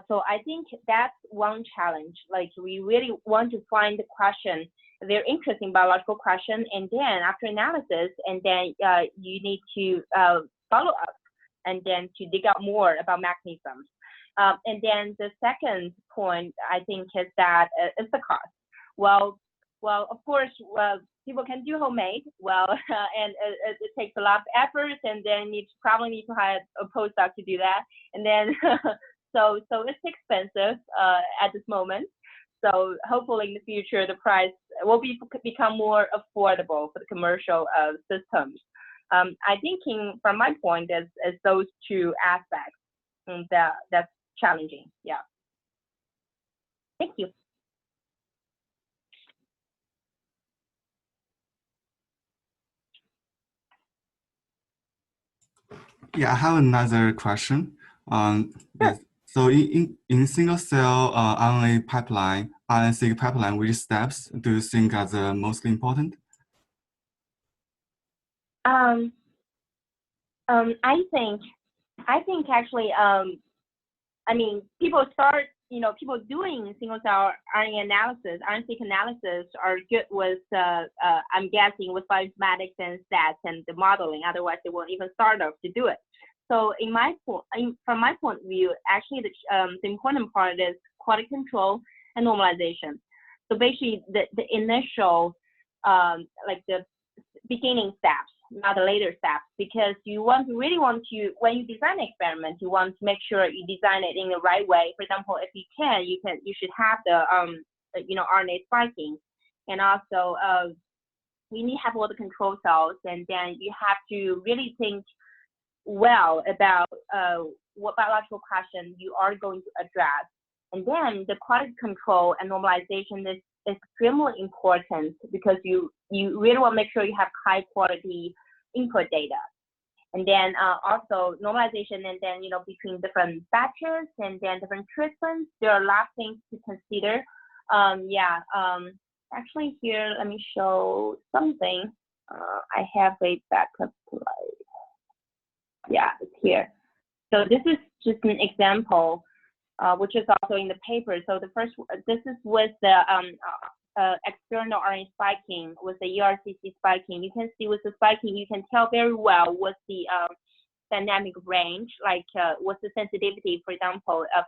So I think that's one challenge. Like we really want to find the question, they're interesting biological question, and then after analysis, and then you need to follow up, and then to dig out more about mechanisms. And then the second point I think is that is the cost. Well, of course, people can do homemade, and it takes a lot of effort, and then you probably need to hire a postdoc to do that, and then so it's expensive at this moment. So hopefully in the future the price will become more affordable for the commercial systems. I think from my point is those two aspects that's challenging. Yeah. Thank you. Yeah, I have another question. Sure. So in single-cell RNA pipeline, RNA-seq pipeline, which steps do you think are the most important? I think actually, I mean, people doing single-cell RNA analysis, RNA-seq analysis are good with, I'm guessing, with bioinformatics and stats and the modeling. Otherwise, they won't even start off to do it. So from my point of view, actually, the important part is quality control and normalization. So basically, the initial, like the beginning steps, not the later steps, because you really want to, when you design an experiment, you want to make sure you design it in the right way. For example, if you should have the RNA spiking, and also you need to have all the control cells, and then you have to really think well about what biological question you are going to address. And then the quality control and normalization is extremely important, because you really want to make sure you have high quality input data. And then also normalization, and then between different batches and then different treatments, there are a lot of things to consider. Actually here, let me show something. I have a backup slide. Yeah, it's here. So this is just an example, which is also in the paper. So this is with the external RNA spiking with the ERCC spiking. You can see with the spiking, you can tell very well what's the dynamic range, like what's the sensitivity, for example, of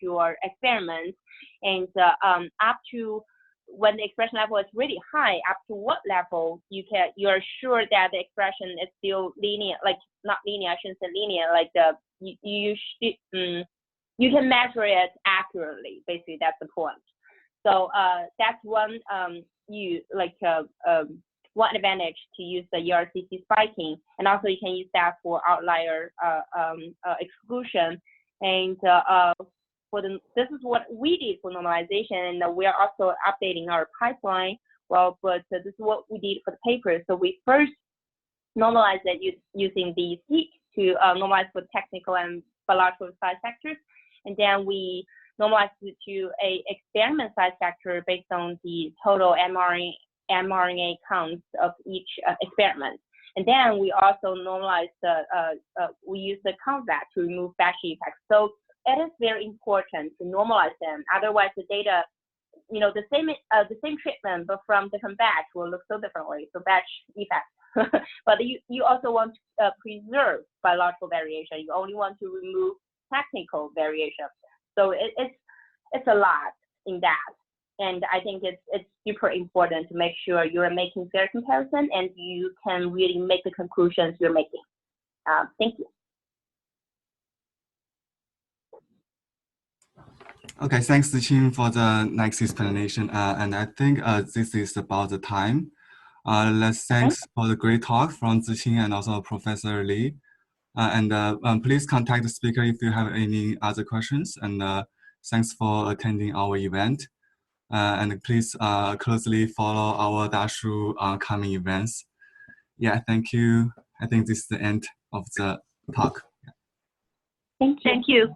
your experiment, and up to when the expression level is really high, up to what level you're sure that the expression is still linear, like not linear, I shouldn't say linear, like you can measure it accurately. Basically, that's the point. So that's one one advantage to use the ERCC spiking, and also you can use that for outlier exclusion. And this is what we did for normalization, and we are also updating our pipeline. Well, but this is what we did for the paper. So we first normalized it using the seq to normalize for technical and biological size factors, and then we normalized it to a experiment size factor based on the total mRNA counts of each experiment. And then we also normalized we use the countback to remove batch effects. So it is very important to normalize them. Otherwise, the data, the same treatment, but from different batch will look so differently. So batch effect. But you also want to preserve biological variation. You only want to remove technical variation. So it's a lot in that. And I think it's super important to make sure you're making fair comparison and you can really make the conclusions you're making. Thank you. Okay, thanks, Ziqing, for the nice explanation. And I think this is about the time. Thanks for the great talk from Ziqing and also Professor Li. Please contact the speaker if you have any other questions. And thanks for attending our event. And please closely follow our Dashu coming events. Yeah, thank you. I think this is the end of the talk. Thank you. Thank you.